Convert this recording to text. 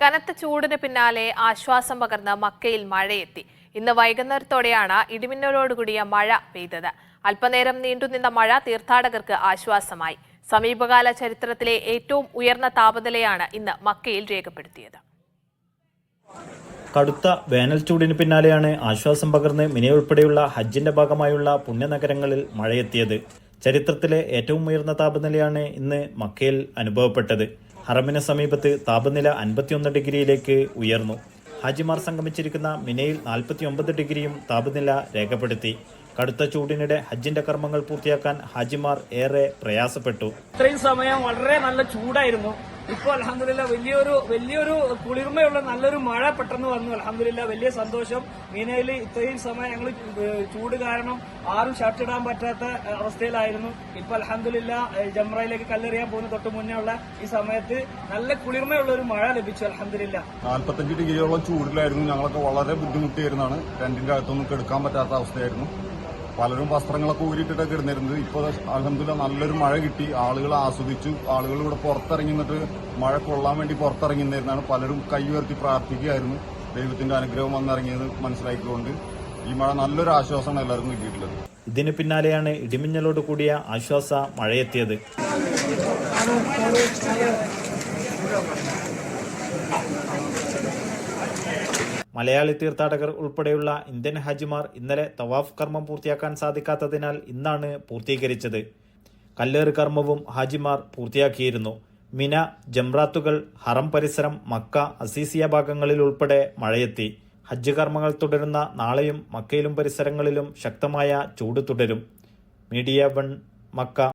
കനത്ത ചൂടിന് പിന്നാലെ ആശ്വാസം പകർന്ന് മക്കയിൽ മഴയെത്തി. ഇന്ന് വൈകുന്നേരത്തോടെയാണ് ഇടിമിന്നലോടുകൂടിയ മഴ പെയ്തത്. അല്പനേരം നീണ്ടുനിന്ന മഴ തീർത്ഥാടകർക്ക് ആശ്വാസമായി. സമീപകാല ചരിത്രത്തിലെ ഏറ്റവും ഉയർന്ന താപനിലയാണ് ഇന്ന് മക്കയിൽ രേഖപ്പെടുത്തിയത്. കടുത്ത വേനൽ ചൂടിന് പിന്നാലെയാണ് ആശ്വാസം പകർന്ന് മിനയുൾപ്പെടെയുള്ള ഹജ്ജിന്റെ ഭാഗമായുള്ള പുണ്യനഗരങ്ങളിൽ മഴയെത്തിയത്. ചരിത്രത്തിലെ ഏറ്റവും ഉയർന്ന താപനിലയാണ് ഇന്ന് മക്കയിൽ അനുഭവപ്പെട്ടത്. ഹറമിന് സമീപത്ത് താപനില 51 ഡിഗ്രിയിലേക്ക് ഉയർന്നു. ഹാജിമാർ സംഗമിച്ചിരിക്കുന്ന മിനയിൽ 49 ഡിഗ്രിയും താപനില രേഖപ്പെടുത്തി. കടുത്ത ചൂടിനിടെ ഹജ്ജിന്റെ കർമ്മങ്ങൾ പൂർത്തിയാക്കാൻ ഹാജിമാർ ഏറെ പ്രയാസപ്പെട്ടു. ഇത്രയും സമയം വളരെ നല്ല ചൂടായിരുന്നു. ഇപ്പോൾ അൽഹംദുലില്ലാഹ് വലിയൊരു കുളിർമയുള്ള നല്ലൊരു മഴ പെട്ടെന്ന് വന്നു. അൽഹംദുലില്ലാഹ് വലിയ സന്തോഷം. മീനയിൽ ഇത്രയും സമയം ഞങ്ങൾ ചൂട് കാരണം ആരും ഷർട്ട് ഇടാൻ പറ്റാത്ത അവസ്ഥയിലായിരുന്നു. ഇപ്പൊ അൽഹംദുലില്ലാഹ് ജംറയിലേക്ക് കല്ലെറിയാൻ പോകുന്ന തൊട്ട് മുന്നേ ഉള്ള ഈ സമയത്ത് നല്ല കുളിർമയുള്ള ഒരു മഴ ലഭിച്ചു. അൽഹംദുലില്ലാഹ് 45 ഡിഗ്രിയോളം ചൂടിലായിരുന്നു. ഞങ്ങളൊക്കെ വളരെ ബുദ്ധിമുട്ടിയായിരുന്നാണ്. ടെന്റിന്റെ അകത്തൊന്നും കിടക്കാൻ പറ്റാത്ത അവസ്ഥയായിരുന്നു. പലരും വസ്ത്രങ്ങളൊക്കെ ഊരിയിട്ടൊക്കെ ഇടുന്നിരുന്നത്. ഇപ്പോൾ അൽഹംദുലില്ലാഹ് നല്ലൊരു മഴ കിട്ടി. ആളുകൾ ആസ്വദിച്ചു. ആളുകൾ ഇവിടെ പുറത്തിറങ്ങി നിന്നിട്ട് മഴ കൊള്ളാൻ വേണ്ടി പുറത്തിറങ്ങിയിരുന്നാണ്. പലരും കൈ ഉയർത്തി പ്രാർത്ഥിക്കുകയായിരുന്നു. ദൈവത്തിന്റെ അനുഗ്രഹം വന്നിറങ്ങിയത് മനസ്സിലാക്കിക്കൊണ്ട് ഈ മഴ നല്ലൊരു ആശ്വാസമാണ് എല്ലാവർക്കും കിട്ടിയിട്ടുള്ളത്. ഇതിന് പിന്നാലെയാണ് ഇടിമിന്നലോട് കൂടിയ ആശ്വാസ മഴയെത്തിയത്. മലയാളി തീർത്ഥാടകർ ഉൾപ്പെടെയുള്ള ഇന്ത്യൻ ഹാജിമാർ ഇന്നലെ തവാഫ് കർമ്മം പൂർത്തിയാക്കാൻ സാധിക്കാത്തതിനാൽ ഇന്നാണ് പൂർത്തീകരിച്ചത്. കല്ലേറ് കർമ്മവും ഹാജിമാർ പൂർത്തിയാക്കിയിരുന്നു. മിന, ജംറാത്തുകൾ, ഹറം പരിസരം, മക്ക, അസീസിയ ഭാഗങ്ങളിൽ ഉൾപ്പെടെ മഴയെത്തി. ഹജ്ജ് കർമ്മങ്ങൾ തുടരുന്ന നാളെയും മക്കയിലും പരിസരങ്ങളിലും ശക്തമായ ചൂട് തുടരും. Media 1 Mecca.